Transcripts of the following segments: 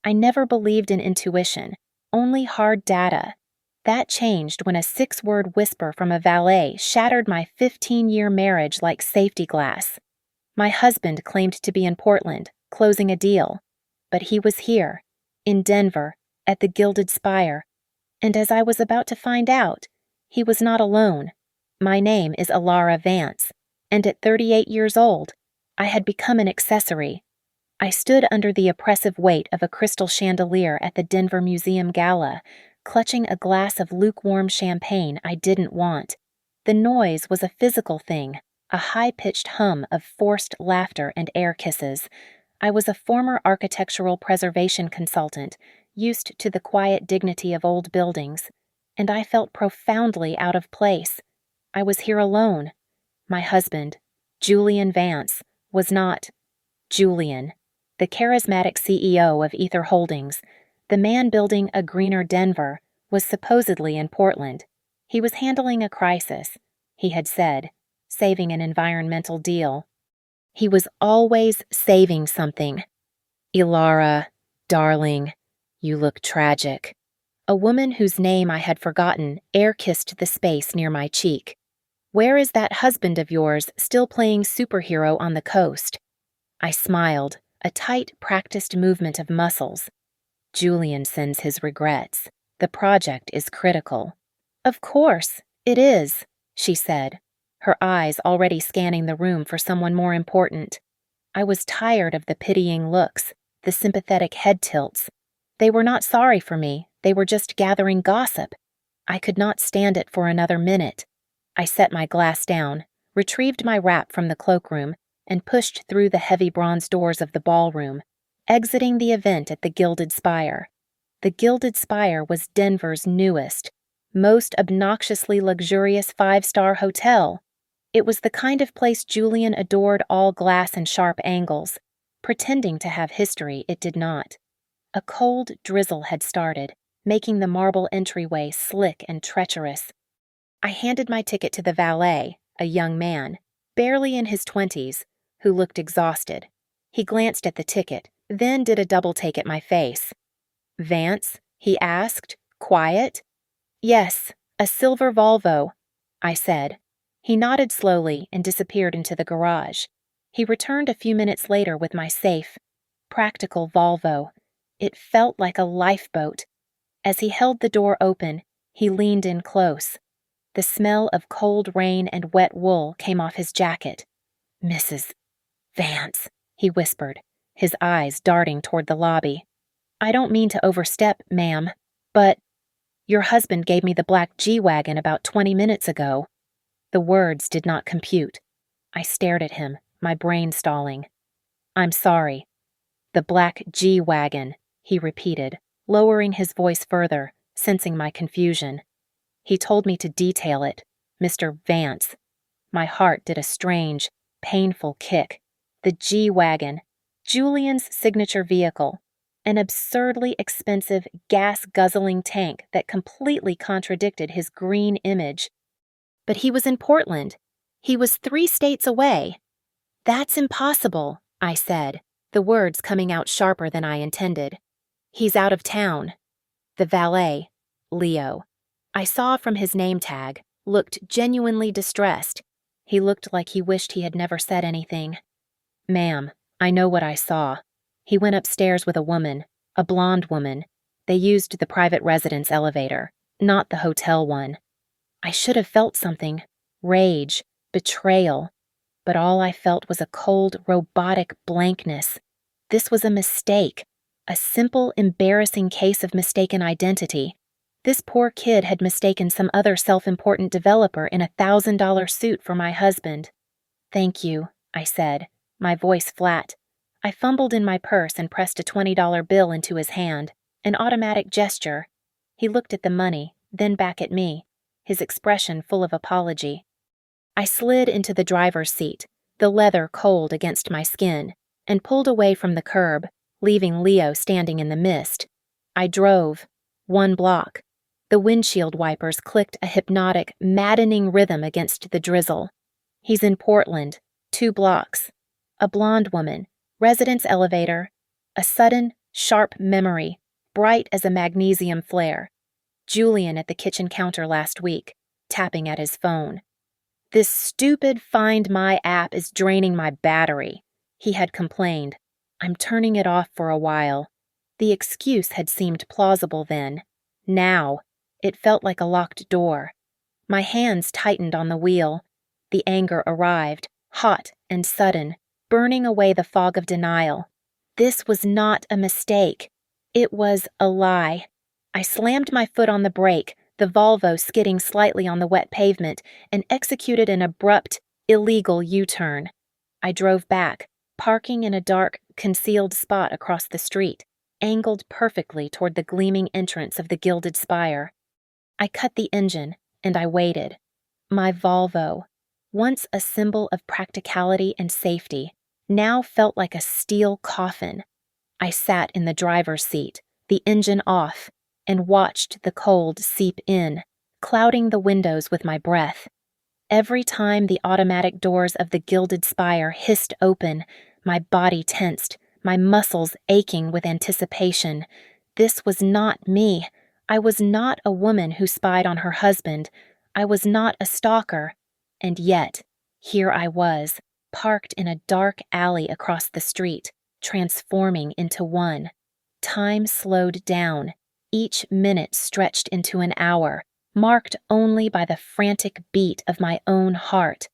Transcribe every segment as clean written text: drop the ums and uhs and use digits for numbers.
I never believed in intuition, only hard data. That changed when a 6-word whisper from a valet shattered my 15-year marriage like safety glass. My husband claimed to be in Portland, closing a deal. But he was here, in Denver, at the Gilded Spire. And as I was about to find out, he was not alone. My name is Alara Vance, and at 38 years old, I had become an accessory. I stood under the oppressive weight of a crystal chandelier at the Denver Museum Gala, clutching a glass of lukewarm champagne I didn't want. The noise was a physical thing, a high-pitched hum of forced laughter and air kisses. I was a former architectural preservation consultant, used to the quiet dignity of old buildings, and I felt profoundly out of place. I was here alone. My husband, Julian Vance, was not Julian, the charismatic CEO of Ether Holdings, the man building a greener Denver, was supposedly in Portland. He was handling a crisis, he had said, saving an environmental deal. He was always saving something. Ilara, darling, you look tragic. A woman whose name I had forgotten air-kissed the space near my cheek. Where is that husband of yours still playing superhero on the coast? I smiled, a tight, practiced movement of muscles. Julian sends his regrets. The project is critical. Of course, it is, she said, her eyes already scanning the room for someone more important. I was tired of the pitying looks, the sympathetic head tilts. They were not sorry for me, they were just gathering gossip. I could not stand it for another minute. I set my glass down, retrieved my wrap from the cloakroom, and pushed through the heavy bronze doors of the ballroom, exiting the event at the Gilded Spire. The Gilded Spire was Denver's newest, most obnoxiously luxurious 5-star hotel. It was the kind of place Julian adored, all glass and sharp angles, pretending to have history it did not. A cold drizzle had started, making the marble entryway slick and treacherous. I handed my ticket to the valet, a young man, barely in his 20s, who looked exhausted. He glanced at the ticket, then did a double-take at my face. "Vance?" he asked, quiet. "Yes, a silver Volvo," I said. He nodded slowly and disappeared into the garage. He returned a few minutes later with my safe. Practical Volvo. It felt like a lifeboat. As he held the door open, he leaned in close. The smell of cold rain and wet wool came off his jacket. "Mrs. Vance," he whispered, his eyes darting toward the lobby. "I don't mean to overstep, ma'am, but your husband gave me the black G-Wagon about 20 minutes ago." The words did not compute. I stared at him, my brain stalling. "I'm sorry." "The black G-Wagon," he repeated, lowering his voice further, sensing my confusion. "He told me to detail it, Mr. Vance." My heart did a strange, painful kick. The G-Wagon, Julian's signature vehicle, an absurdly expensive, gas-guzzling tank that completely contradicted his green image. But he was in Portland. He was 3 states away. "That's impossible," I said, the words coming out sharper than I intended. "He's out of town." The valet, Leo, I saw from his name tag, looked genuinely distressed. He looked like he wished he had never said anything. "Ma'am, I know what I saw. He went upstairs with a woman, a blonde woman. They used the private residence elevator, not the hotel one. I should have felt something, rage, betrayal, but all I felt was a cold, robotic blankness. This was a mistake, a simple, embarrassing case of mistaken identity. This poor kid had mistaken some other self-important developer in a $1,000 suit for my husband. "Thank you," I said, my voice flat. I fumbled in my purse and pressed a $20 bill into his hand, an automatic gesture. He looked at the money, then back at me, his expression full of apology. I slid into the driver's seat, the leather cold against my skin, and pulled away from the curb, leaving Leo standing in the mist. I drove. 1 block. The windshield wipers clicked a hypnotic, maddening rhythm against the drizzle. He's in Portland. 2 blocks. A blonde woman. Residence elevator. A sudden, Sharp memory, bright as a magnesium flare. Julian at the kitchen counter last week, tapping at his phone. "This stupid Find My app is draining my battery," he had complained. "I'm turning it off for a while." The excuse had seemed plausible then. Now, it felt like a locked door. My hands tightened on the wheel. The anger arrived, hot and sudden, burning away the fog of denial. This was not a mistake. It was a lie. I slammed my foot on the brake, the Volvo skidding slightly on the wet pavement, and executed an abrupt, illegal U-turn. I drove back, parking in a dark, concealed spot across the street, angled perfectly toward the gleaming entrance of the gilded spire. I cut the engine, and I waited. My Volvo, once a symbol of practicality and safety, now felt like a steel coffin. I sat in the driver's seat, the engine off, and watched the cold seep in, clouding the windows with my breath. Every time the automatic doors of the gilded spire hissed open, my body tensed, my muscles aching with anticipation. This was not me. I was not a woman who spied on her husband. I was not a stalker. And yet, here I was, parked in a dark alley across the street, transforming into one. Time slowed down. Each minute stretched into an hour, marked only by the frantic beat of my own heart.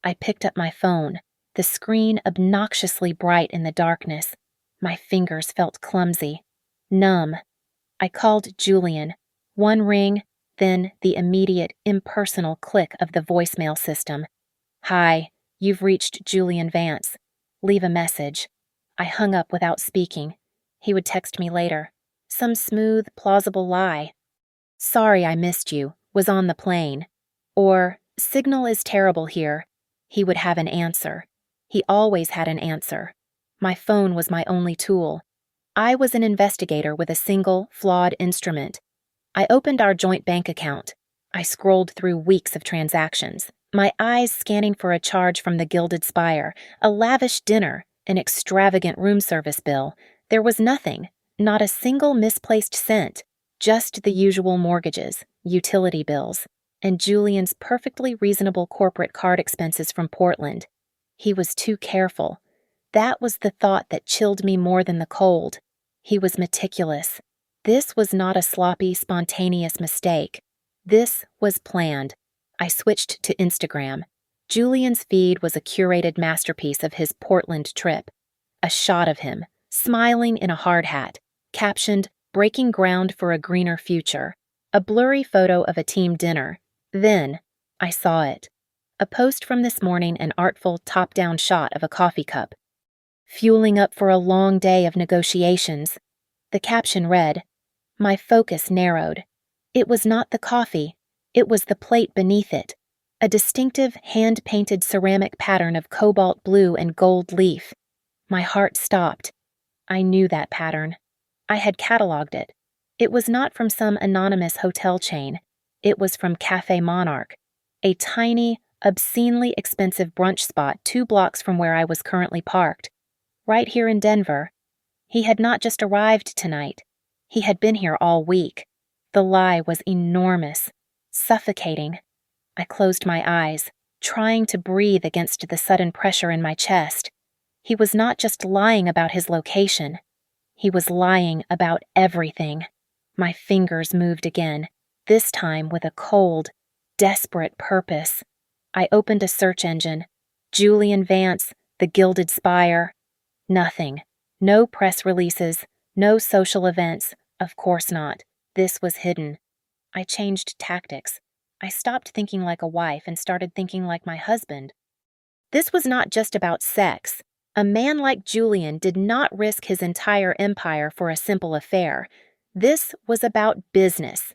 I picked up my phone, the screen obnoxiously bright in the darkness. My fingers felt clumsy, numb. I called Julian. One ring, then the immediate, impersonal click of the voicemail system. "Hi, you've reached Julian Vance. Leave a message." I hung up without speaking. He would text me later. Some smooth, plausible lie. "Sorry I missed you. Was on the plane." Or, "Signal is terrible here." He would have an answer. He always had an answer. My phone was my only tool. I was an investigator with a single, flawed instrument. I opened our joint bank account. I scrolled through weeks of transactions, my eyes scanning for a charge from the Gilded Spire, a lavish dinner, an extravagant room service bill. There was nothing, not a single misplaced cent, just the usual mortgages, utility bills, and Julian's perfectly reasonable corporate card expenses from Portland. He was too careful. That was the thought that chilled me more than the cold. He was meticulous. This was not a sloppy, spontaneous mistake. This was planned. I switched to Instagram. Julian's feed was a curated masterpiece of his Portland trip. A shot of him, smiling in a hard hat, captioned, "Breaking ground for a greener future." A blurry photo of a team dinner. Then, I saw it. A post from this morning, an artful top-down shot of a coffee cup. "Fueling up for a long day of negotiations." The caption read, My focus narrowed. It was not the coffee, it was the plate beneath it. A distinctive hand-painted ceramic pattern of cobalt blue and gold leaf. My heart stopped. I knew that pattern. I had cataloged it. It was not from some anonymous hotel chain. It was from Café Monarch, a tiny, obscenely expensive brunch spot 2 blocks from where I was currently parked. Right here in Denver. He had not just arrived tonight. He had been here all week. The lie was enormous, suffocating. I closed my eyes, trying to breathe against the sudden pressure in my chest. He was not just lying about his location. He was lying about everything. My fingers moved again, this time with a cold, desperate purpose. I opened a search engine. Julian Vance, the Gilded Spire. Nothing. No press releases, no social events. Of course not. This was hidden. I changed tactics. I stopped thinking like a wife and started thinking like my husband. This was not just about sex. A man like Julian did not risk his entire empire for a simple affair. This was about business.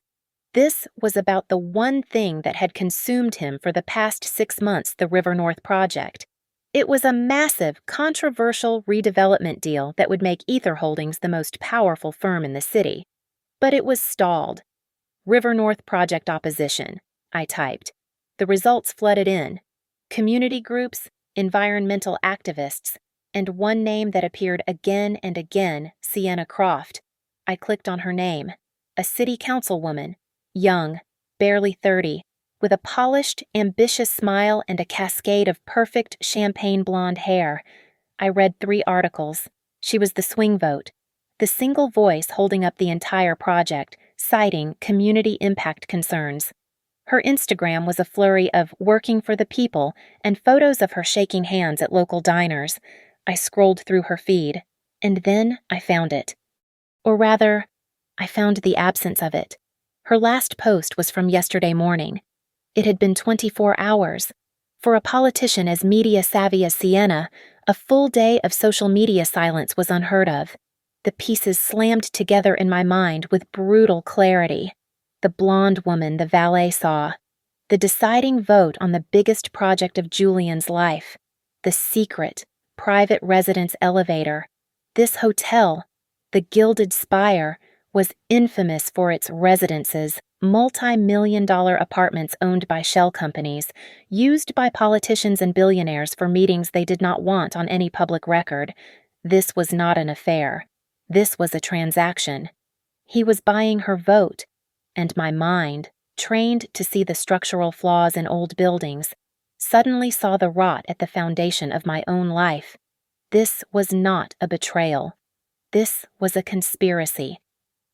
This was about the one thing that had consumed him for the past 6 months, the River North Project. It was a massive, controversial redevelopment deal that would make Ether Holdings the most powerful firm in the city. But it was stalled. River North Project opposition, I typed. The results flooded in. Community groups, environmental activists, and one name that appeared again and again, Sienna Croft. I clicked on her name. A city councilwoman, young, barely 30, with a polished, ambitious smile and a cascade of perfect champagne blonde hair. I read 3 articles. She was the swing vote, the single voice holding up the entire project, citing community impact concerns. Her Instagram was a flurry of working for the people and photos of her shaking hands at local diners. I scrolled through her feed, and then I found it. Or rather, I found the absence of it. Her last post was from yesterday morning. It had been 24 hours. For a politician as media-savvy as Sienna, a full day of social media silence was unheard of. The pieces slammed together in my mind with brutal clarity. The blonde woman the valet saw. The deciding vote on the biggest project of Julian's life. The secret, private residence elevator. This hotel, the Gilded Spire, was infamous for its residences, multi-million-dollar apartments owned by shell companies, used by politicians and billionaires for meetings they did not want on any public record. This was not an affair. This was a transaction. He was buying her vote, and my mind, trained to see the structural flaws in old buildings, suddenly saw the rot at the foundation of my own life. This was not a betrayal. This was a conspiracy.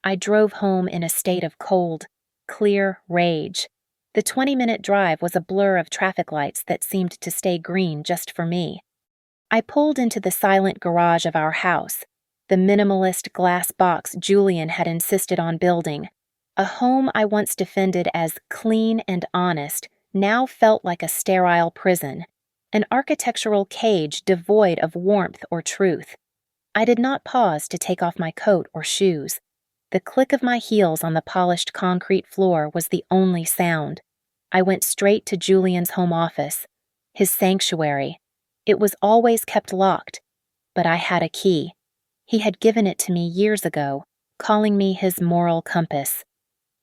I drove home in a state of cold, clear rage. The 20-minute drive was a blur of traffic lights that seemed to stay green just for me. I pulled into the silent garage of our house, the minimalist glass box Julian had insisted on building. A home I once defended as clean and honest now felt like a sterile prison, an architectural cage devoid of warmth or truth. I did not pause to take off my coat or shoes. The click of my heels on the polished concrete floor was the only sound. I went straight to Julian's home office, his sanctuary. It was always kept locked, but I had a key. He had given it to me years ago, calling me his moral compass.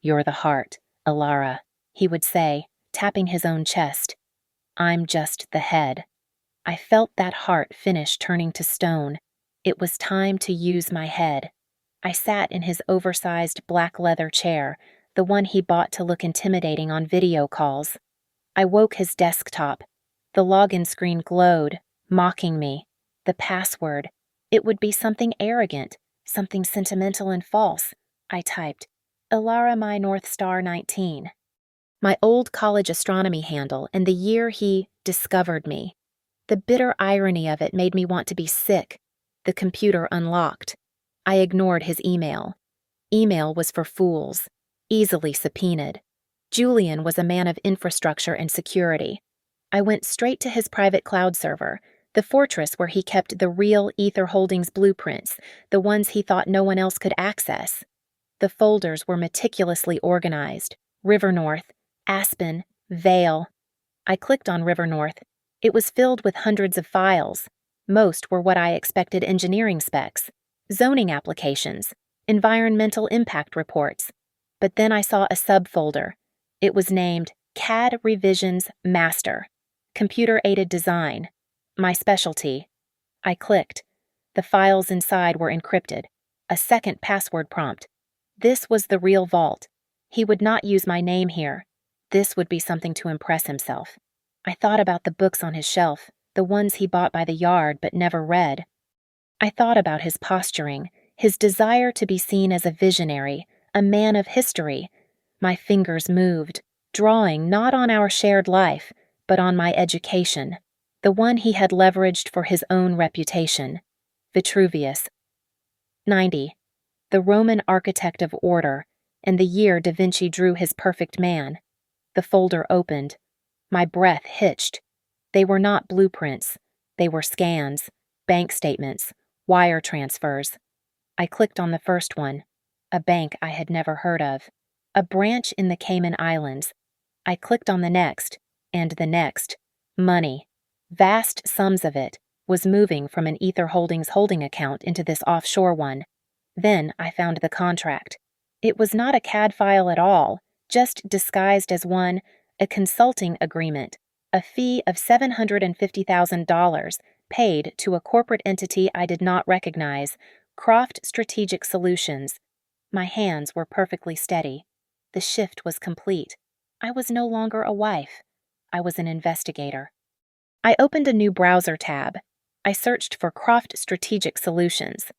"You're the heart, Alara," he would say, tapping his own chest. "I'm just the head." I felt that heart finish turning to stone. It was time to use my head. I sat in his oversized black leather chair, the one he bought to look intimidating on video calls. I woke his desktop. The login screen glowed, mocking me. The password. It would be something arrogant, something sentimental and false. I typed, "Alara my North Star 19. My old college astronomy handle and the year he discovered me. The bitter irony of it made me want to be sick. The computer unlocked. I ignored his email. Email was for fools, easily subpoenaed. Julian was a man of infrastructure and security. I went straight to his private cloud server, the fortress where he kept the real Ether Holdings blueprints, the ones he thought no one else could access. The folders were meticulously organized. River North, Aspen, Vale. I clicked on River North. It was filled with hundreds of files. Most were what I expected: engineering specs, zoning applications, environmental impact reports. But then I saw a subfolder. It was named CAD Revisions Master, Computer-Aided Design, my specialty. I clicked. The files inside were encrypted. A second password prompt. This was the real vault. He would not use my name here. This would be something to impress himself. I thought about the books on his shelf, the ones he bought by the yard but never read. I thought about his posturing, his desire to be seen as a visionary, a man of history. My fingers moved, drawing not on our shared life, but on my education, the one he had leveraged for his own reputation. Vitruvius. 90. The Roman architect of order, and the year Da Vinci drew his perfect man. The folder opened. My breath hitched. They were not blueprints. They were scans, bank statements, wire transfers. I clicked on the first one. A bank I had never heard of. A branch in the Cayman Islands. I clicked on the next, and the next. Money. Vast sums of it was moving from an Ether Holdings holding account into this offshore one. Then I found the contract. It was not a CAD file at all, just disguised as one, a consulting agreement, a fee of $750,000 paid to a corporate entity I did not recognize, Croft Strategic Solutions. My hands were perfectly steady. The shift was complete. I was no longer a wife. I was an investigator. I opened a new browser tab. I searched for Croft Strategic Solutions.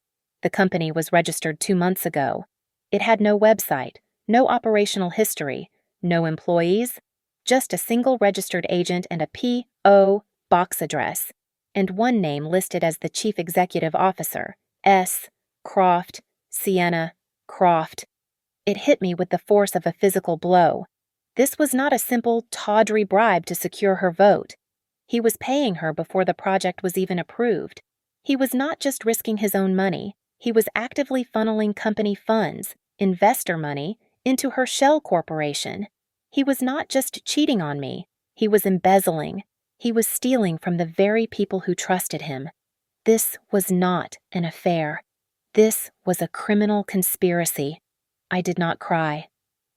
The company was registered 2 months ago. It had no website, no operational history, no employees, just a single registered agent and a P.O. box address, and one name listed as the Chief Executive Officer, S. Croft, Sienna, Croft. It hit me with the force of a physical blow. This was not a simple, tawdry bribe to secure her vote. He was paying her before the project was even approved. He was not just risking his own money, he was actively funneling company funds, investor money, into her shell corporation. He was not just cheating on me, he was embezzling. He was stealing from the very people who trusted him. This was not an affair. This was a criminal conspiracy. I did not cry.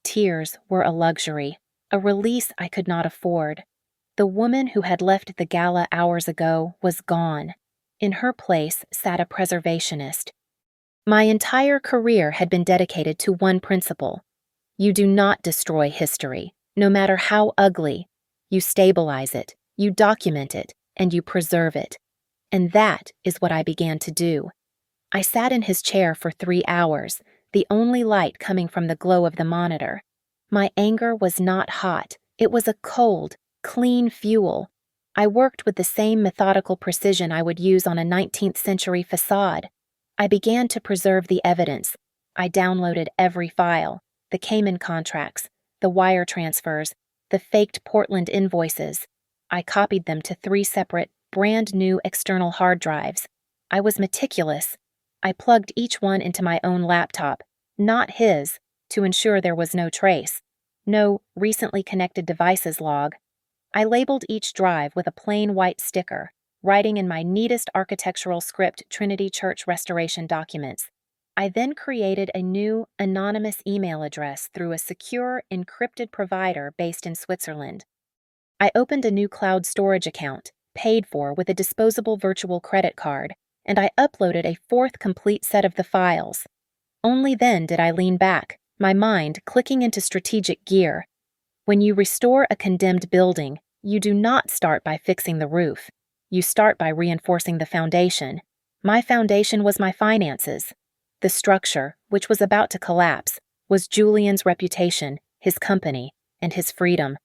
Tears were a luxury, a release I could not afford. The woman who had left the gala hours ago was gone. In her place sat a preservationist. My entire career had been dedicated to one principle. You do not destroy history, no matter how ugly. You stabilize it, you document it, and you preserve it. And that is what I began to do. I sat in his chair for 3 hours, the only light coming from the glow of the monitor. My anger was not hot, it was a cold, clean fuel. I worked with the same methodical precision I would use on a 19th century facade. I began to preserve the evidence. I downloaded every file, the Cayman contracts, the wire transfers, the faked Portland invoices. I copied them to 3 separate, brand new external hard drives. I was meticulous. I plugged each one into my own laptop, not his, to ensure there was no trace. No recently connected devices log. I labeled each drive with a plain white sticker, writing in my neatest architectural script Trinity Church restoration documents. I then created a new, anonymous email address through a secure, encrypted provider based in Switzerland. I opened a new cloud storage account, paid for with a disposable virtual credit card, and I uploaded a 4th complete set of the files. Only then did I lean back, my mind clicking into strategic gear. When you restore a condemned building, you do not start by fixing the roof. You start by reinforcing the foundation. My foundation was my finances. The structure, which was about to collapse, was Julian's reputation, his company, and his freedom.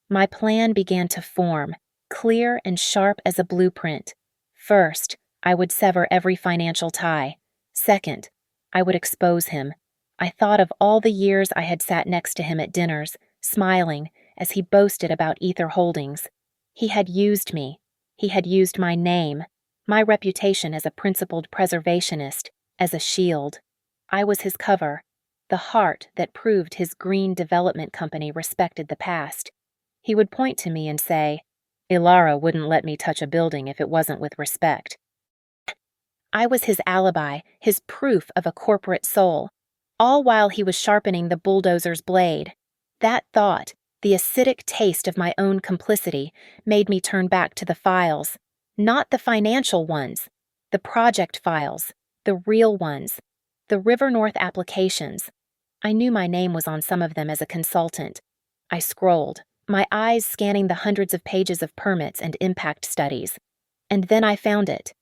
My plan began to form, clear and sharp as a blueprint. First, I would sever every financial tie. Second, I would expose him. I thought of all the years I had sat next to him at dinners, smiling, as he boasted about Ether Holdings. He had used me. He had used my name, my reputation as a principled preservationist, as a shield. I was his cover, the heart that proved his green development company respected the past. He would point to me and say, "Ilara wouldn't let me touch a building if it wasn't with respect." I was his alibi, his proof of a corporate soul, all while he was sharpening the bulldozer's blade. That thought, the acidic taste of my own complicity, made me turn back to the files. Not the financial ones, the project files, the real ones, the River North applications. I knew my name was on some of them as a consultant. I scrolled, my eyes scanning the hundreds of pages of permits and impact studies. And then I found it.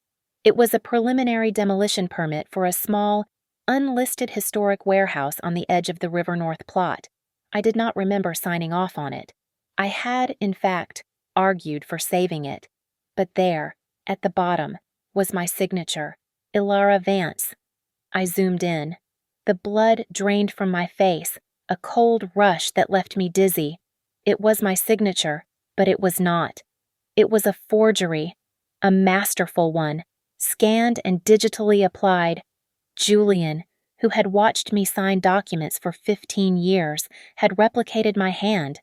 It was a preliminary demolition permit for a small, unlisted historic warehouse on the edge of the River North plot. I did not remember signing off on it. I had, in fact, argued for saving it. But there, at the bottom, was my signature, Ilara Vance. I zoomed in. The blood drained from my face, a cold rush that left me dizzy. It was my signature, but it was not. It was a forgery, a masterful one, scanned and digitally applied. Julian, who had watched me sign documents for 15 years, had replicated my hand.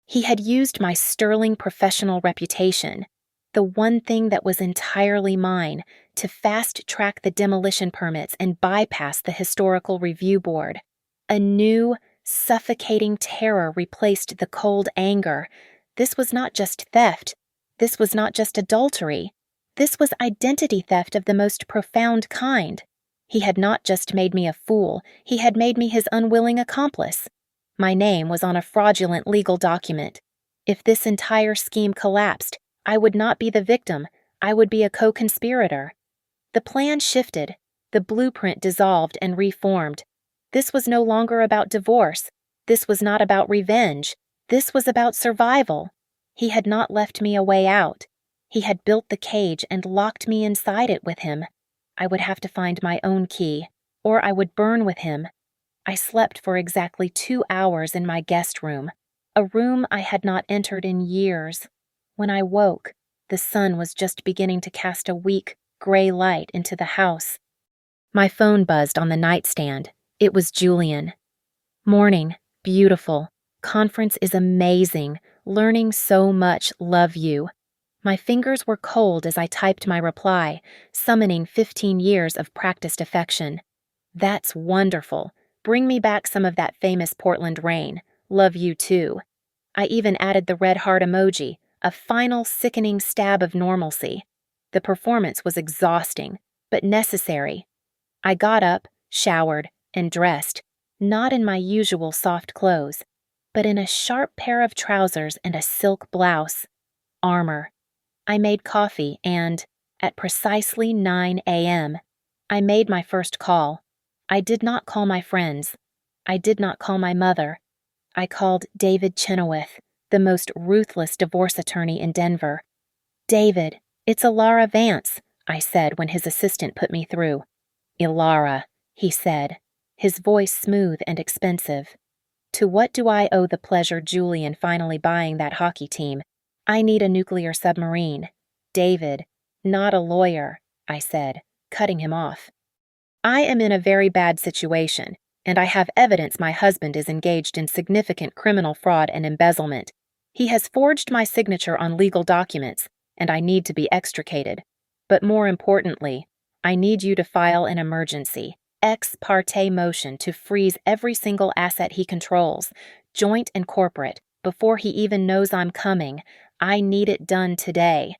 He had used my sterling professional reputation, the one thing that was entirely mine, to fast-track the demolition permits and bypass the historical review board. A new, suffocating terror replaced the cold anger. This was not just theft. This was not just adultery. This was identity theft of the most profound kind. He had not just made me a fool, he had made me his unwilling accomplice. My name was on a fraudulent legal document. If this entire scheme collapsed, I would not be the victim, I would be a co-conspirator. The plan shifted, the blueprint dissolved and reformed. This was no longer about divorce. This was not about revenge. This was about survival. He had not left me a way out. He had built the cage and locked me inside it with him. I would have to find my own key, or I would burn with him. I slept for exactly 2 hours in my guest room, a room I had not entered in years. When I woke, the sun was just beginning to cast a weak, gray light into the house. My phone buzzed on the nightstand. It was Julian. Morning, beautiful. Conference is amazing. Learning so much, love you. My fingers were cold as I typed my reply, summoning 15 years of practiced affection. That's wonderful. Bring me back some of that famous Portland rain. Love you too. I even added the red heart emoji, a final sickening stab of normalcy. The performance was exhausting, but necessary. I got up, showered, and dressed, not in my usual soft clothes, but in a sharp pair of trousers and a silk blouse. Armor. I made coffee and, at precisely 9 a.m., I made my first call. I did not call my friends. I did not call my mother. I called David Chenoweth, the most ruthless divorce attorney in Denver. David, it's Ilara Vance, I said when his assistant put me through. Ilara, he said, his voice smooth and expensive. To what do I owe the pleasure Julian finally buying that hockey team? I need a nuclear submarine. David, not a lawyer, I said, cutting him off. I am in a very bad situation, and I have evidence my husband is engaged in significant criminal fraud and embezzlement. He has forged my signature on legal documents, and I need to be extricated. But more importantly, I need you to file an emergency, ex parte motion to freeze every single asset he controls, joint and corporate, before he even knows I'm coming. I need it done today.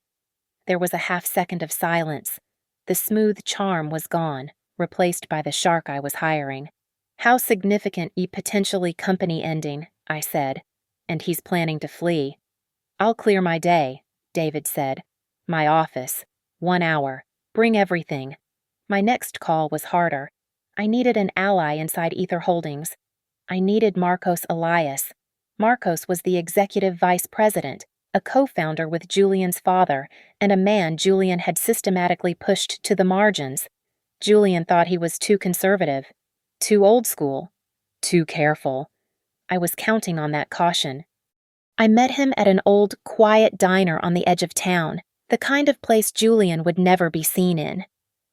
There was a half-second of silence. The smooth charm was gone, replaced by the shark I was hiring. How significant a potentially company ending, I said, and he's planning to flee. I'll clear my day, David said. My office. 1 hour. Bring everything. My next call was harder. I needed an ally inside Ether Holdings. I needed Marcos Elias. Marcos was the executive vice president, a co-founder with Julian's father, and a man Julian had systematically pushed to the margins. Julian thought he was too conservative, too old school, too careful. I was counting on that caution. I met him at an old, quiet diner on the edge of town, the kind of place Julian would never be seen in.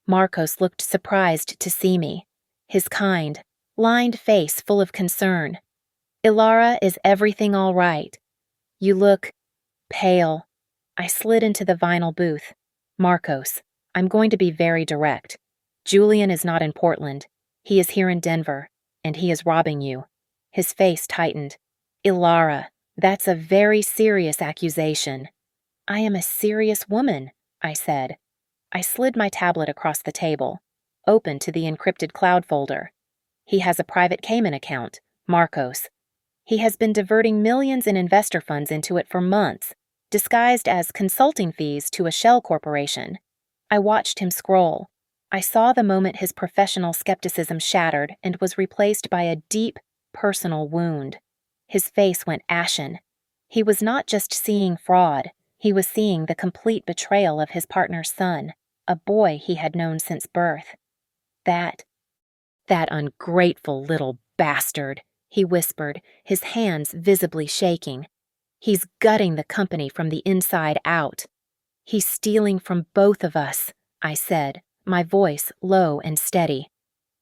Marcos looked surprised to see me, his kind, lined face full of concern. Ilara, is everything all right? You look pale. I slid into the vinyl booth. Marcos, I'm going to be very direct. Julian is not in Portland. He is here in Denver, and he is robbing you. His face tightened. Ilara, that's a very serious accusation. I am a serious woman, I said. I slid my tablet across the table, open to the encrypted cloud folder. He has a private Cayman account, Marcos. He has been diverting millions in investor funds into it for months, disguised as consulting fees to a shell corporation. I watched him scroll. I saw the moment his professional skepticism shattered and was replaced by a deep, personal wound. His face went ashen. He was not just seeing fraud, he was seeing the complete betrayal of his partner's son, a boy he had known since birth. That ungrateful little bastard, he whispered, his hands visibly shaking. He's gutting the company from the inside out. He's stealing from both of us, I said, my voice low and steady.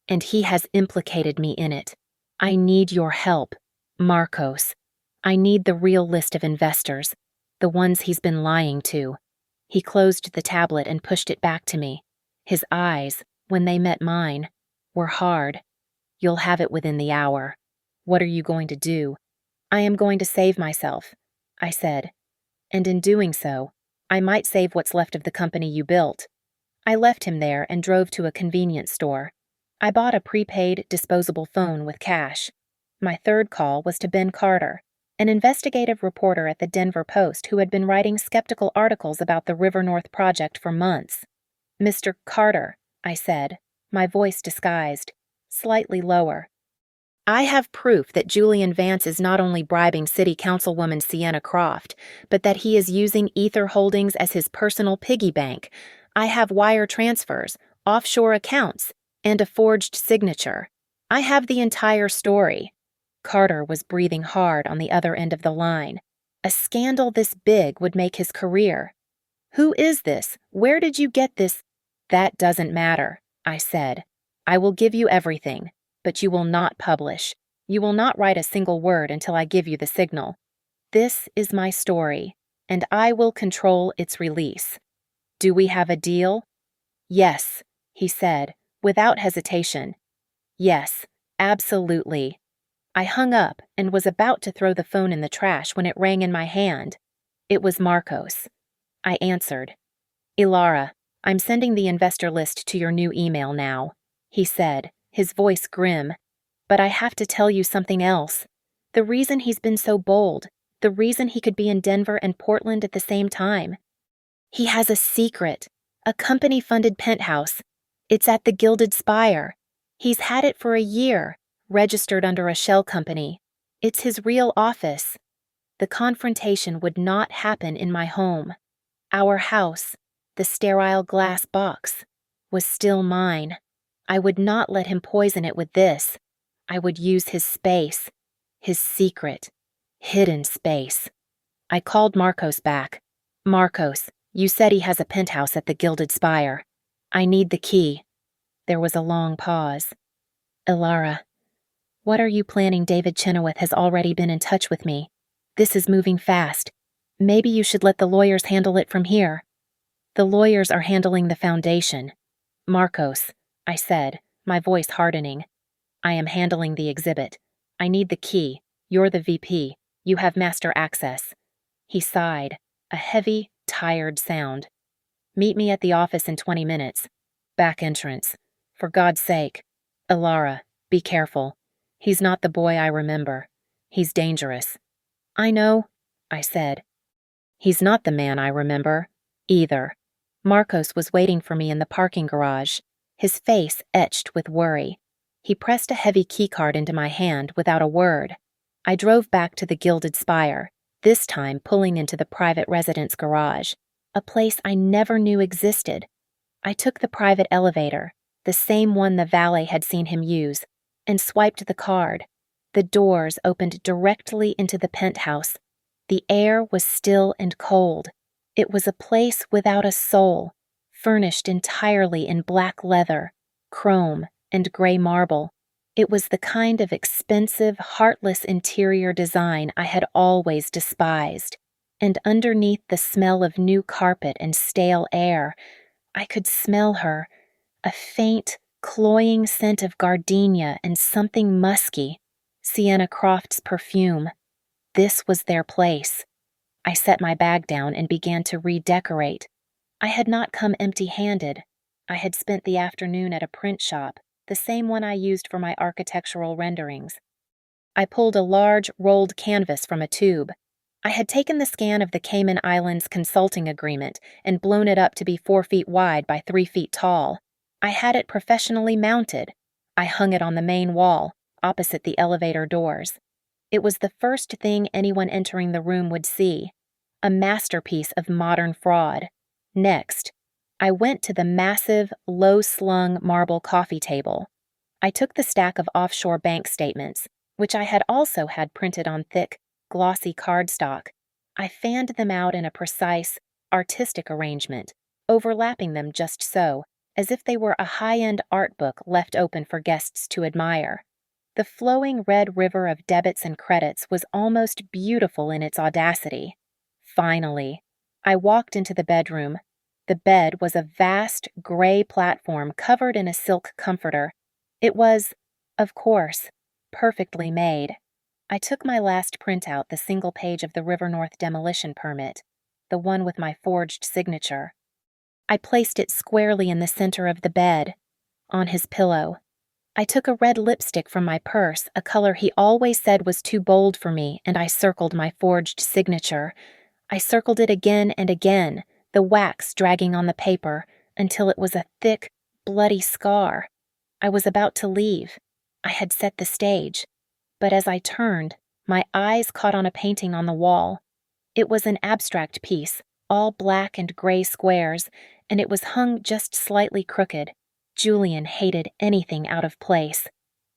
And he has implicated me in it. I need your help, Marcos. I need the real list of investors, the ones he's been lying to. He closed the tablet and pushed it back to me. His eyes, when they met mine, were hard. You'll have it within the hour. What are you going to do? I am going to save myself, I said. And in doing so, I might save what's left of the company you built. I left him there and drove to a convenience store. I bought a prepaid, disposable phone with cash. My third call was to Ben Carter, an investigative reporter at the Denver Post who had been writing skeptical articles about the River North project for months. "Mr. Carter," I said, my voice disguised, slightly lower. "I have proof that Julian Vance is not only bribing City Councilwoman Sienna Croft, but that he is using Ether Holdings as his personal piggy bank. I have wire transfers, offshore accounts, and a forged signature. I have the entire story." Carter was breathing hard on the other end of the line. A scandal this big would make his career. "Who is this? Where did you get this?" "That doesn't matter," I said. "I will give you everything, but you will not publish. You will not write a single word until I give you the signal. This is my story, and I will control its release. Do we have a deal?" "Yes," he said, without hesitation. "Yes, absolutely." I hung up and was about to throw the phone in the trash when it rang in my hand. It was Marcos. I answered. "Ilara, I'm sending the investor list to your new email now," he said, his voice grim. "But I have to tell you something else. The reason he's been so bold, the reason he could be in Denver and Portland at the same time. He has a secret, a company-funded penthouse. It's at the Gilded Spire. He's had it for a year, registered under a shell company. It's his real office. The confrontation would not happen in my home. Our house, the sterile glass box, was still mine. I would not let him poison it with this. I would use his space, his secret, hidden space." I called Marcos back. "Marcos, you said he has a penthouse at the Gilded Spire. I need the key." There was a long pause. "Ilara, what are you planning? David Chenoweth has already been in touch with me. This is moving fast. Maybe you should let the lawyers handle it from here." "The lawyers are handling the foundation." "Marcos," I said, my voice hardening. "I am handling the exhibit. I need the key. You're the VP. You have master access." He sighed, a heavy, tired sound. "Meet me at the office in 20 minutes. Back entrance. For God's sake. Ilara, be careful. He's not the boy I remember. He's dangerous." "I know," I said. "He's not the man I remember, either." Marcos was waiting for me in the parking garage, his face etched with worry. He pressed a heavy keycard into my hand without a word. I drove back to the Gilded Spire, this time pulling into the private residence garage, a place I never knew existed. I took the private elevator, the same one the valet had seen him use, and swiped the card. The doors opened directly into the penthouse. The air was still and cold. It was a place without a soul, furnished entirely in black leather, chrome, and gray marble. It was the kind of expensive, heartless interior design I had always despised. And underneath the smell of new carpet and stale air, I could smell her, a faint, cloying scent of gardenia and something musky, Sienna Croft's perfume. This was their place. I set my bag down and began to redecorate. I had not come empty-handed. I had spent the afternoon at a print shop, the same one I used for my architectural renderings. I pulled a large, rolled canvas from a tube. I had taken the scan of the Cayman Islands consulting agreement and blown it up to be 4 feet wide by 3 feet tall. I had it professionally mounted. I hung it on the main wall, opposite the elevator doors. It was the first thing anyone entering the room would see, a masterpiece of modern fraud. Next, I went to the massive, low-slung marble coffee table. I took the stack of offshore bank statements, which I had also had printed on thick, glossy cardstock. I fanned them out in a precise, artistic arrangement, overlapping them just so, as if they were a high-end art book left open for guests to admire. The flowing red river of debits and credits was almost beautiful in its audacity. Finally, I walked into the bedroom. The bed was a vast, gray platform covered in a silk comforter. It was, of course, perfectly made. I took my last printout, the single page of the River North demolition permit. the one with my forged signature. I placed it squarely in the center of the bed, on his pillow. I took a red lipstick from my purse, a color he always said was too bold for me, and I circled my forged signature. I circled it again and again, the wax dragging on the paper, until it was a thick, bloody scar. I was about to leave. I had set the stage. But as I turned, my eyes caught on a painting on the wall. It was an abstract piece, all black and gray squares, and it was hung just slightly crooked. Julian hated anything out of place.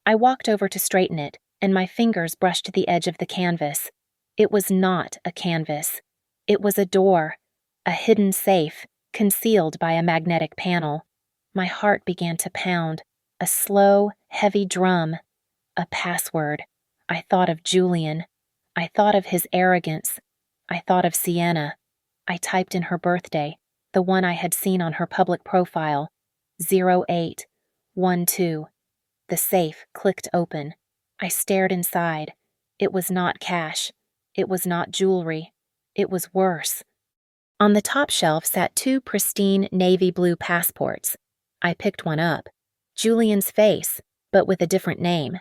I walked over to straighten it, and my fingers brushed the edge of the canvas. It was not a canvas. It was a door, a hidden safe, concealed by a magnetic panel. My heart began to pound, a slow, heavy drum, a password. I thought of Julian. I thought of his arrogance. I thought of Sienna. I typed in her birthday, the one I had seen on her public profile, 0812. The safe clicked open. I stared inside. It was not cash. It was not jewelry. It was worse. On the top shelf sat 2 pristine navy blue passports. I picked one up. Julian's face, but with a different name.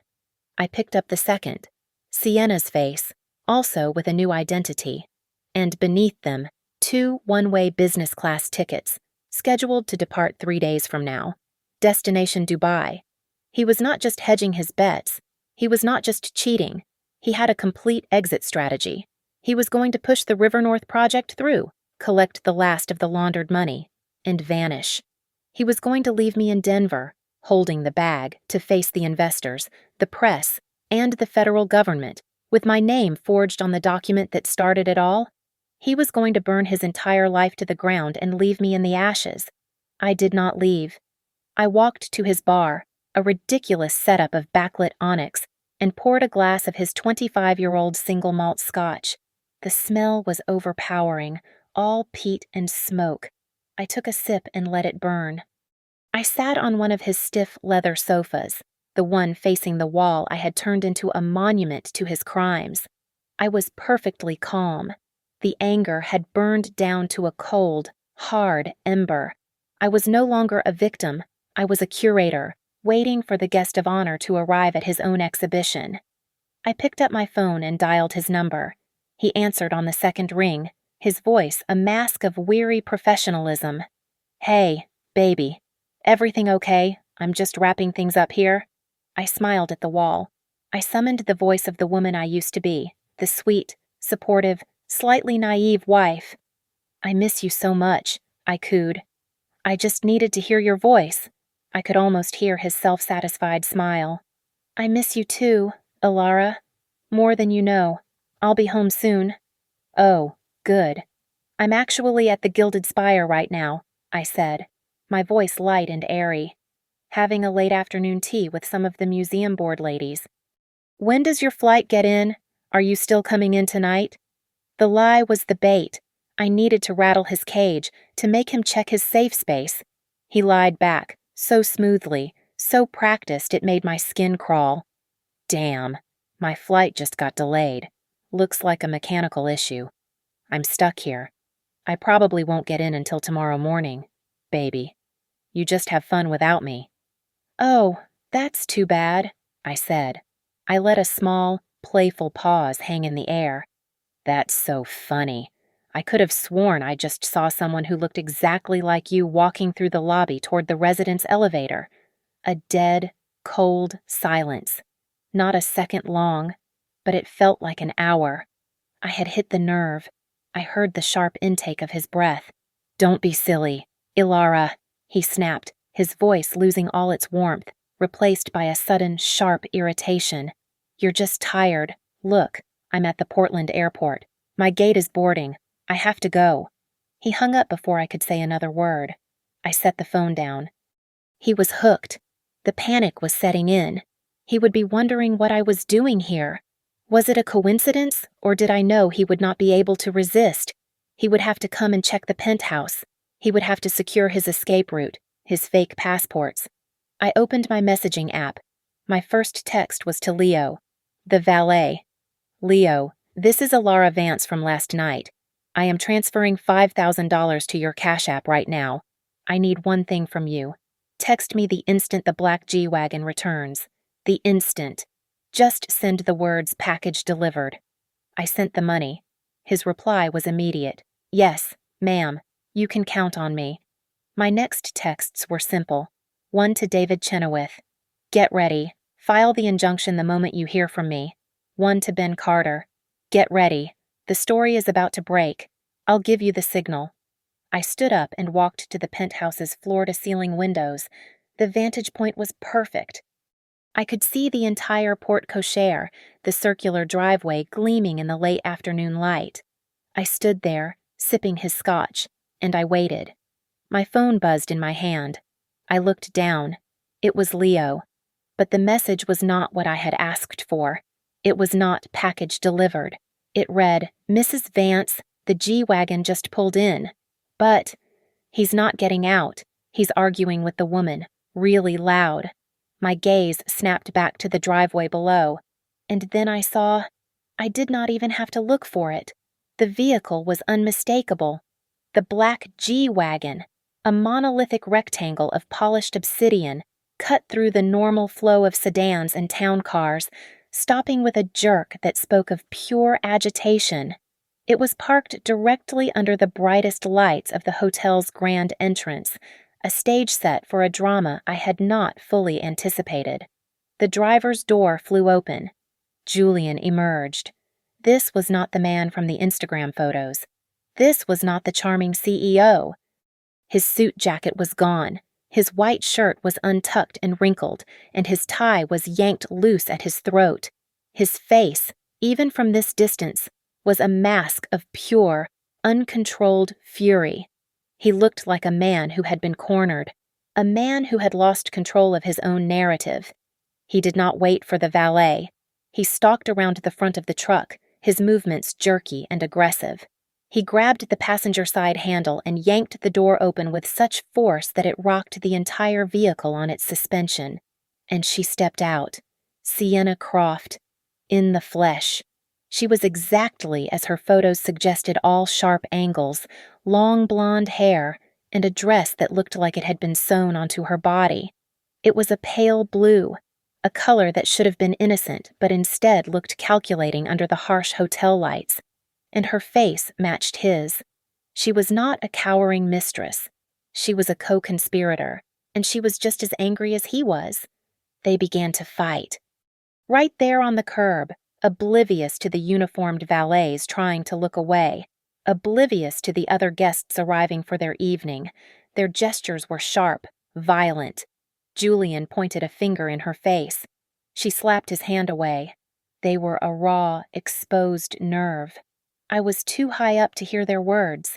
I picked up the second. Sienna's face, also with a new identity. And beneath them, 2 one-way business class tickets, scheduled to depart 3 days from now. Destination Dubai. He was not just hedging his bets. He was not just cheating. He had a complete exit strategy. He was going to push the River North project through, collect the last of the laundered money, and vanish. He was going to leave me in Denver, holding the bag, to face the investors, the press, and the federal government, with my name forged on the document that started it all. He was going to burn his entire life to the ground and leave me in the ashes. I did not leave. I walked to his bar, a ridiculous setup of backlit onyx, and poured a glass of his 25-year-old single malt scotch. The smell was overpowering, all peat and smoke. I took a sip and let it burn. I sat on one of his stiff leather sofas, the one facing the wall I had turned into a monument to his crimes. I was perfectly calm. The anger had burned down to a cold, hard ember. I was no longer a victim. I was a curator, waiting for the guest of honor to arrive at his own exhibition. I picked up my phone and dialed his number. He answered on the second ring, his voice a mask of weary professionalism. "Hey, baby. Everything okay? I'm just wrapping things up here." I smiled at the wall. I summoned the voice of the woman I used to be, the sweet, supportive, slightly naive wife. "I miss you so much," I cooed. "I just needed to hear your voice." I could almost hear his self-satisfied smile. "I miss you too, Ilara. More than you know. I'll be home soon." "Oh, good. I'm actually at the Gilded Spire right now," I said, my voice light and airy. "Having a late afternoon tea with some of the museum board ladies." "When does your flight get in? Are you still coming in tonight?" The lie was the bait. I needed to rattle his cage, to make him check his safe space. He lied back, so smoothly, so practiced it made my skin crawl. "Damn, my flight just got delayed. Looks like a mechanical issue. I'm stuck here. I probably won't get in until tomorrow morning. Baby, you just have fun without me." "Oh, that's too bad," I said. I let a small, playful pause hang in the air. "That's so funny. I could have sworn I just saw someone who looked exactly like you walking through the lobby toward the residence elevator." A dead, cold silence. Not a second long, but it felt like an hour. I had hit the nerve. I heard the sharp intake of his breath. "Don't be silly, Ilara," he snapped, his voice losing all its warmth, replaced by a sudden, sharp irritation. "You're just tired. Look, I'm at the Portland airport. My gate is boarding. I have to go." He hung up before I could say another word. I set the phone down. He was hooked. The panic was setting in. He would be wondering what I was doing here. Was it a coincidence, or did I know he would not be able to resist? He would have to come and check the penthouse. He would have to secure his escape route, his fake passports. I opened my messaging app. My first text was to Leo, the valet. "Leo, this is Ilara Vance from last night. I am transferring $5,000 to your Cash App right now. I need one thing from you. Text me the instant the black G-Wagon returns. The instant. Just send the words package delivered. I sent the money. His reply was immediate. Yes, ma'am, you can count on me. My next texts were simple. One to David Chenoweth. Get ready. File the injunction the moment you hear from me. One to Ben Carter. Get ready. The story is about to break. I'll give you the signal. I stood up and walked to the penthouse's floor-to-ceiling windows. The vantage point was perfect. I could see the entire porte-cochere, the circular driveway gleaming in the late afternoon light. I stood there, sipping his scotch, and I waited. My phone buzzed in my hand. I looked down. It was Leo. But the message was not what I had asked for. It was not package delivered. It read, Mrs. Vance, the G-Wagon just pulled in. But he's not getting out. He's arguing with the woman, really loud. My gaze snapped back to the driveway below, and then I saw I did not even have to look for it. The vehicle was unmistakable. The black G-Wagon, a monolithic rectangle of polished obsidian, cut through the normal flow of sedans and town cars, stopping with a jerk that spoke of pure agitation. It was parked directly under the brightest lights of the hotel's grand entrance, a stage set for a drama I had not fully anticipated. The driver's door flew open. Julian emerged. This was not the man from the Instagram photos. This was not the charming CEO. His suit jacket was gone. His white shirt was untucked and wrinkled, and his tie was yanked loose at his throat. His face, even from this distance, was a mask of pure, uncontrolled fury. He looked like a man who had been cornered, a man who had lost control of his own narrative. He did not wait for the valet. He stalked around the front of the truck, his movements jerky and aggressive. He grabbed the passenger side handle and yanked the door open with such force that it rocked the entire vehicle on its suspension. And she stepped out. Sienna Croft. In the flesh. She was exactly as her photos suggested, all sharp angles, long blonde hair, and a dress that looked like it had been sewn onto her body. It was a pale blue, a color that should have been innocent but instead looked calculating under the harsh hotel lights. And her face matched his. She was not a cowering mistress. She was a co-conspirator, and she was just as angry as he was. They began to fight. Right there on the curb, oblivious to the uniformed valets trying to look away, oblivious to the other guests arriving for their evening. Their gestures were sharp, violent. Julian pointed a finger in her face. She slapped his hand away. They were a raw, exposed nerve. I was too high up to hear their words,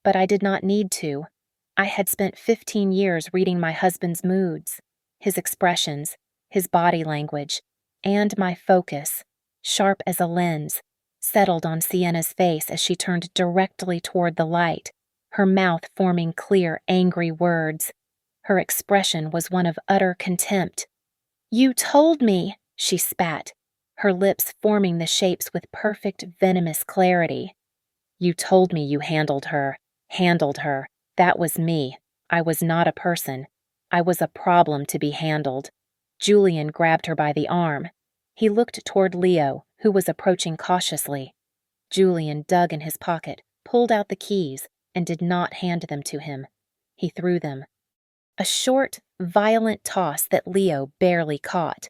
but I did not need to. I had spent 15 years reading my husband's moods, his expressions, his body language, and my focus, sharp as a lens, settled on Sienna's face as she turned directly toward the light, her mouth forming clear, angry words. Her expression was one of utter contempt. "You told me," she spat, her lips forming the shapes with perfect, venomous clarity. "You told me you handled her. Handled her. That was me. I was not a person. I was a problem to be handled." Julian grabbed her by the arm. He looked toward Leo, who was approaching cautiously. Julian dug in his pocket, pulled out the keys, and did not hand them to him. He threw them. A short, violent toss that Leo barely caught.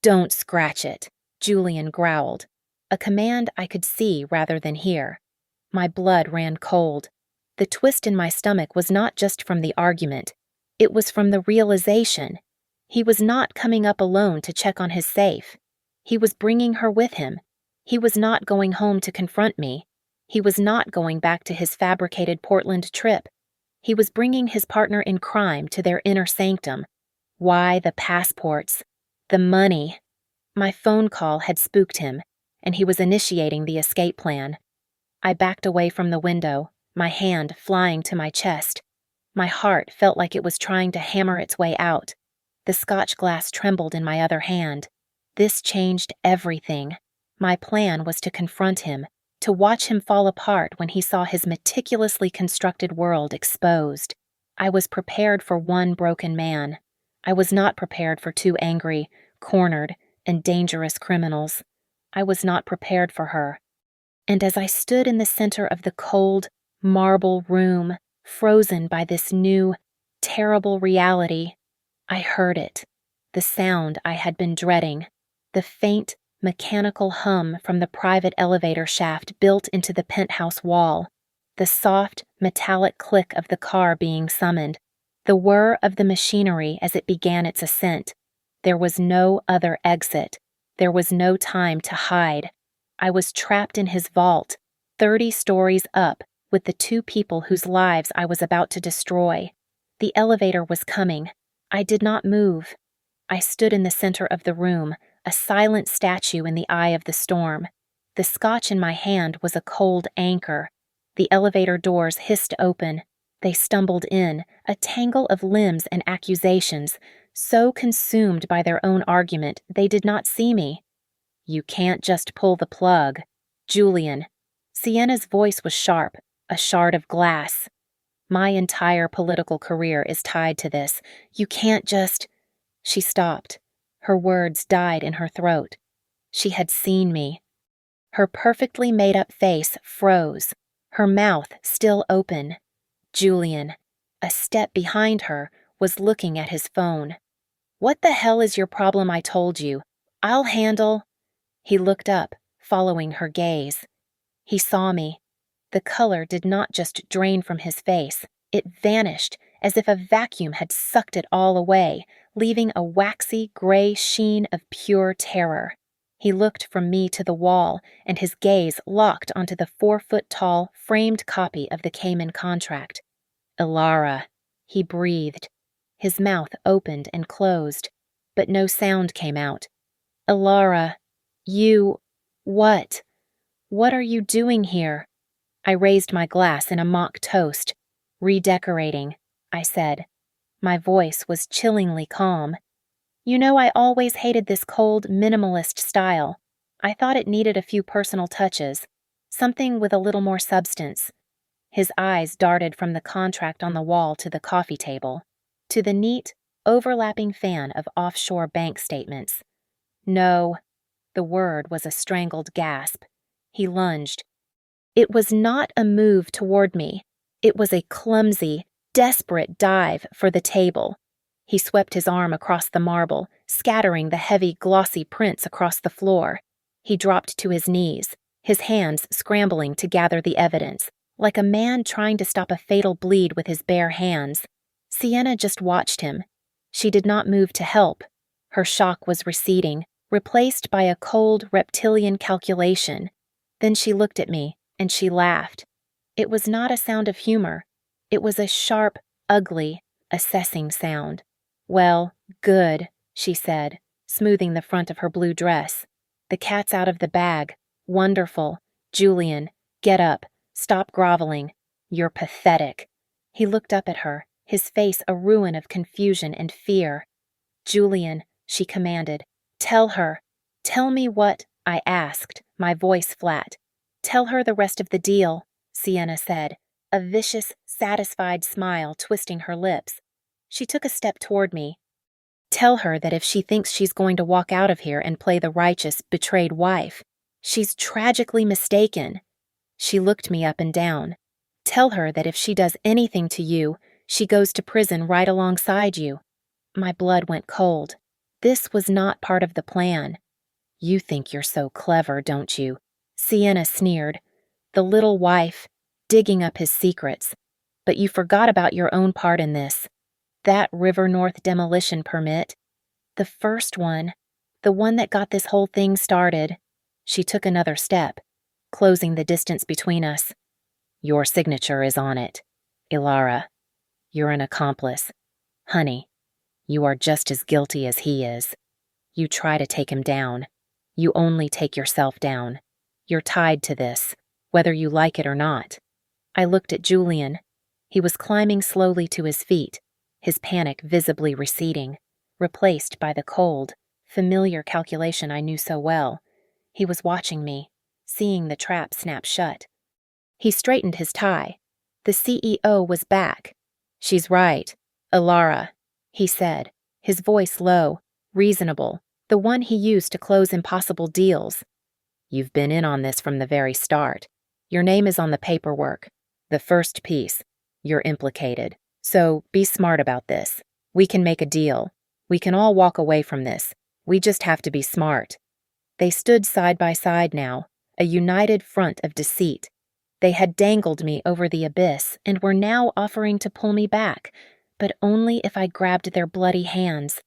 "Don't scratch it," Julian growled, a command I could see rather than hear. My blood ran cold. The twist in my stomach was not just from the argument. It was from the realization. He was not coming up alone to check on his safe. He was bringing her with him. He was not going home to confront me. He was not going back to his fabricated Portland trip. He was bringing his partner in crime to their inner sanctum. Why the passports? The money? My phone call had spooked him, and he was initiating the escape plan. I backed away from the window, my hand flying to my chest. My heart felt like it was trying to hammer its way out. The scotch glass trembled in my other hand. This changed everything. My plan was to confront him, to watch him fall apart when he saw his meticulously constructed world exposed. I was prepared for one broken man. I was not prepared for two angry, cornered, and dangerous criminals. I was not prepared for her. And as I stood in the center of the cold, marble room, frozen by this new, terrible reality, I heard it, the sound I had been dreading, the faint, mechanical hum from the private elevator shaft built into the penthouse wall, the soft, metallic click of the car being summoned, the whir of the machinery as it began its ascent. There was no other exit. There was no time to hide. I was trapped in his vault, 30 stories up, with the two people whose lives I was about to destroy. The elevator was coming. I did not move. I stood in the center of the room, a silent statue in the eye of the storm. The scotch in my hand was a cold anchor. The elevator doors hissed open. They stumbled in, a tangle of limbs and accusations, so consumed by their own argument they did not see me. "You can't just pull the plug. Julian." Sienna's voice was sharp, a shard of glass. "My entire political career is tied to this. You can't just—" She stopped. Her words died in her throat. She had seen me. Her perfectly made-up face froze, her mouth still open. Julian, a step behind her, was looking at his phone. "What the hell is your problem? I told you. I'll handle—" He looked up, following her gaze. He saw me. The color did not just drain from his face. It vanished, as if a vacuum had sucked it all away, leaving a waxy, gray sheen of pure terror. He looked from me to the wall, and his gaze locked onto the 4-foot-tall, framed copy of the Cayman contract. "Ilara," he breathed. His mouth opened and closed, but no sound came out. "Ilara, what? What are you doing here?" I raised my glass in a mock toast. "Redecorating," I said. My voice was chillingly calm. "You know, I always hated this cold, minimalist style. I thought it needed a few personal touches, something with a little more substance." His eyes darted from the contract on the wall to the coffee table, to the neat, overlapping fan of offshore bank statements. "No." The word was a strangled gasp. He lunged. It was not a move toward me. It was a clumsy, desperate dive for the table. He swept his arm across the marble, scattering the heavy, glossy prints across the floor. He dropped to his knees, his hands scrambling to gather the evidence, like a man trying to stop a fatal bleed with his bare hands. Sienna just watched him. She did not move to help. Her shock was receding, replaced by a cold, reptilian calculation. Then she looked at me, and she laughed. It was not a sound of humor. It was a sharp, ugly, assessing sound. "Well, good," she said, smoothing the front of her blue dress. "The cat's out of the bag. Wonderful. Julian, get up. Stop groveling. You're pathetic." He looked up at her, his face a ruin of confusion and fear. "Julian," she commanded, "tell her. Tell me what—" I asked, my voice flat. "Tell her the rest of the deal," Sienna said, a vicious, satisfied smile twisting her lips. She took a step toward me. "Tell her that if she thinks she's going to walk out of here and play the righteous, betrayed wife, she's tragically mistaken." She looked me up and down. "Tell her that if she does anything to you, she goes to prison right alongside you." My blood went cold. This was not part of the plan. "You think you're so clever, don't you?" Sienna sneered. "The little wife, digging up his secrets. But you forgot about your own part in this. That River North demolition permit. The first one. The one that got this whole thing started." She took another step, closing the distance between us. "Your signature is on it. Ilara, you're an accomplice. Honey, you are just as guilty as he is. You try to take him down. You only take yourself down. You're tied to this, whether you like it or not." I looked at Julian. He was climbing slowly to his feet, his panic visibly receding, replaced by the cold, familiar calculation I knew so well. He was watching me, seeing the trap snap shut. He straightened his tie. The CEO was back. "She's right, Ilara," he said, his voice low, reasonable, the one he used to close impossible deals. "You've been in on this from the very start. Your name is on the paperwork. The first piece. You're implicated. So be smart about this. We can make a deal. We can all walk away from this. We just have to be smart." They stood side by side now, a united front of deceit. They had dangled me over the abyss and were now offering to pull me back, but only if I grabbed their bloody hands.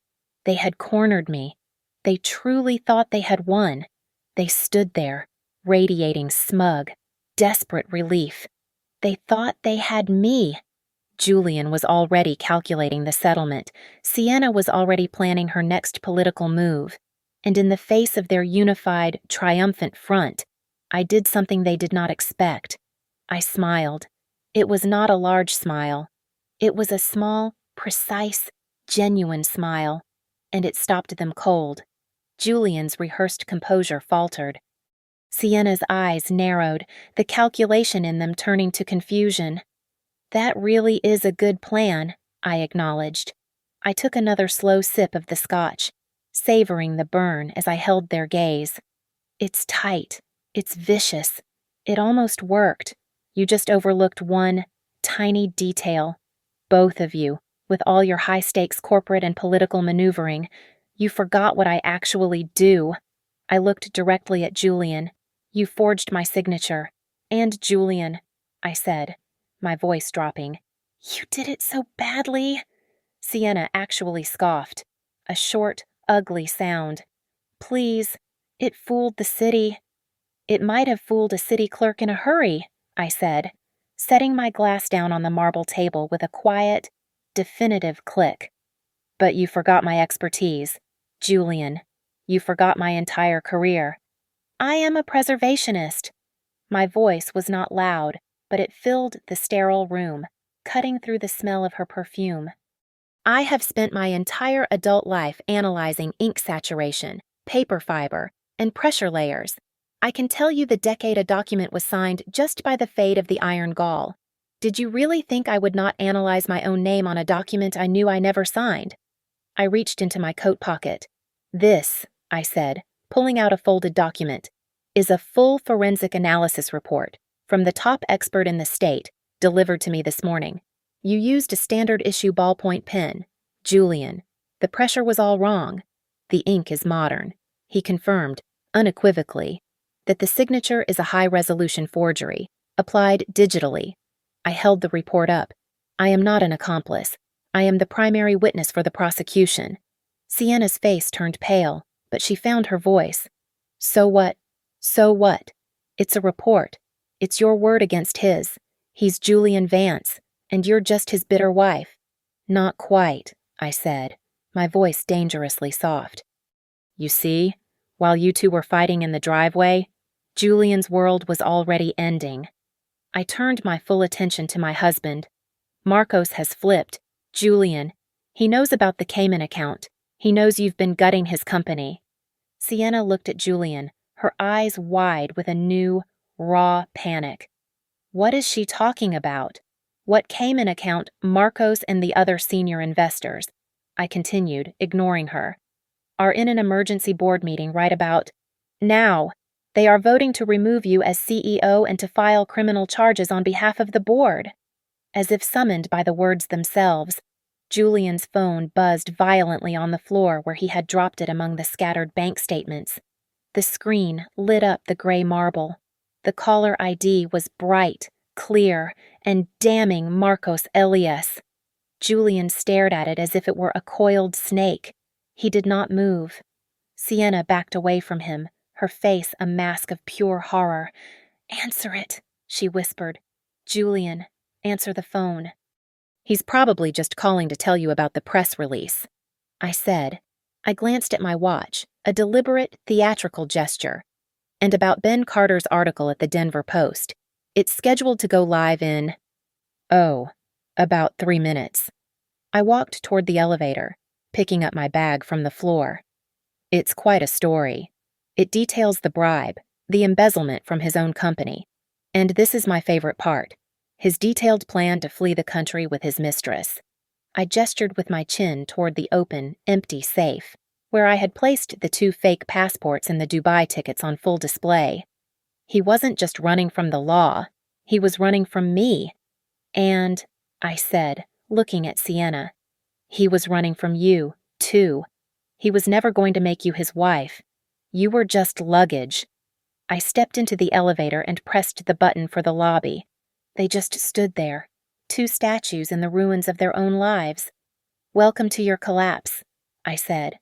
They had cornered me. They truly thought they had won. They stood there, radiating smug, desperate relief. They thought they had me. Julian was already calculating the settlement. Sienna was already planning her next political move. And in the face of their unified, triumphant front, I did something they did not expect. I smiled. It was not a large smile. It was a small, precise, genuine smile, and it stopped them cold. Julian's rehearsed composure faltered. Sienna's eyes narrowed, the calculation in them turning to confusion. "That really is a good plan," I acknowledged. I took another slow sip of the scotch, savoring the burn as I held their gaze. "It's tight. It's vicious. It almost worked. You just overlooked one tiny detail. Both of you, with all your high-stakes corporate and political maneuvering, you forgot what I actually do." I looked directly at Julian. "You forged my signature. And Julian," I said, my voice dropping. "You did it so badly." Sienna actually scoffed. A short, ugly sound. "Please, it fooled the city." "It might have fooled a city clerk in a hurry," I said, setting my glass down on the marble table with a quiet, definitive click. "But you forgot my expertise. Julian, you forgot my entire career. I am a preservationist." My voice was not loud, but it filled the sterile room, cutting through the smell of her perfume. "I have spent my entire adult life analyzing ink saturation, paper fiber, and pressure layers. I can tell you the decade a document was signed just by the fade of the iron gall. Did you really think I would not analyze my own name on a document I knew I never signed?" I reached into my coat pocket. "This," I said, pulling out a folded document, "is a full forensic analysis report from the top expert in the state, delivered to me this morning. You used a standard-issue ballpoint pen. Julian, the pressure was all wrong. The ink is modern." He confirmed, unequivocally, that the signature is a high-resolution forgery, applied digitally. I held the report up. "I am not an accomplice. I am the primary witness for the prosecution." Sienna's face turned pale, but she found her voice. "So what? So what? It's a report. It's your word against his. He's Julian Vance, and you're just his bitter wife." "Not quite," I said, my voice dangerously soft. "You see, while you two were fighting in the driveway, Julian's world was already ending." I turned my full attention to my husband. "Marcos has flipped. Julian, he knows about the Cayman account. He knows you've been gutting his company." Sienna looked at Julian, her eyes wide with a new, raw panic. "What is she talking about? What Cayman account Marcos and the other senior investors," I continued, ignoring her, "are in an emergency board meeting right about now. They are voting to remove you as CEO and to file criminal charges on behalf of the board." As if summoned by the words themselves, Julian's phone buzzed violently on the floor where he had dropped it among the scattered bank statements. The screen lit up the gray marble. The caller ID was bright, clear, and damning Marcos Elias. Julian stared at it as if it were a coiled snake. He did not move. Sienna backed away from him, her face a mask of pure horror. "Answer it," she whispered. "Julian, answer the phone." "He's probably just calling to tell you about the press release," I said. I glanced at my watch, a deliberate, theatrical gesture. "And about Ben Carter's article at the Denver Post. It's scheduled to go live in, about 3 minutes." I walked toward the elevator, picking up my bag from the floor. "It's quite a story. It details the bribe, the embezzlement from his own company. And this is my favorite part, his detailed plan to flee the country with his mistress. I gestured with my chin toward the open, empty safe, where I had placed the 2 fake passports and the Dubai tickets on full display. He wasn't just running from the law, he was running from me. And, I said, looking at Sienna, he was running from you, too. He was never going to make you his wife. You were just luggage. I stepped into the elevator and pressed the button for the lobby. They just stood there, 2 statues in the ruins of their own lives. Welcome to your collapse, I said.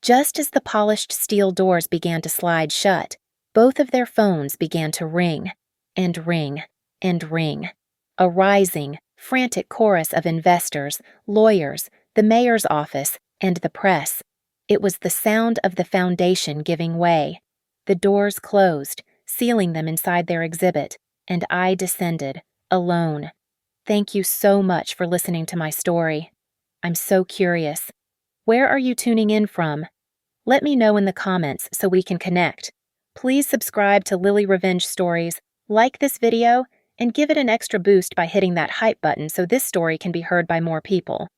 Just as the polished steel doors began to slide shut, both of their phones began to ring, and ring, and ring. A rising, frantic chorus of investors, lawyers, the mayor's office, and the press. It was the sound of the foundation giving way. The doors closed, sealing them inside their exhibit, and I descended, alone. Thank you so much for listening to my story. I'm so curious. Where are you tuning in from? Let me know in the comments so we can connect. Please subscribe to Lily Revenge Stories, like this video, and give it an extra boost by hitting that hype button so this story can be heard by more people.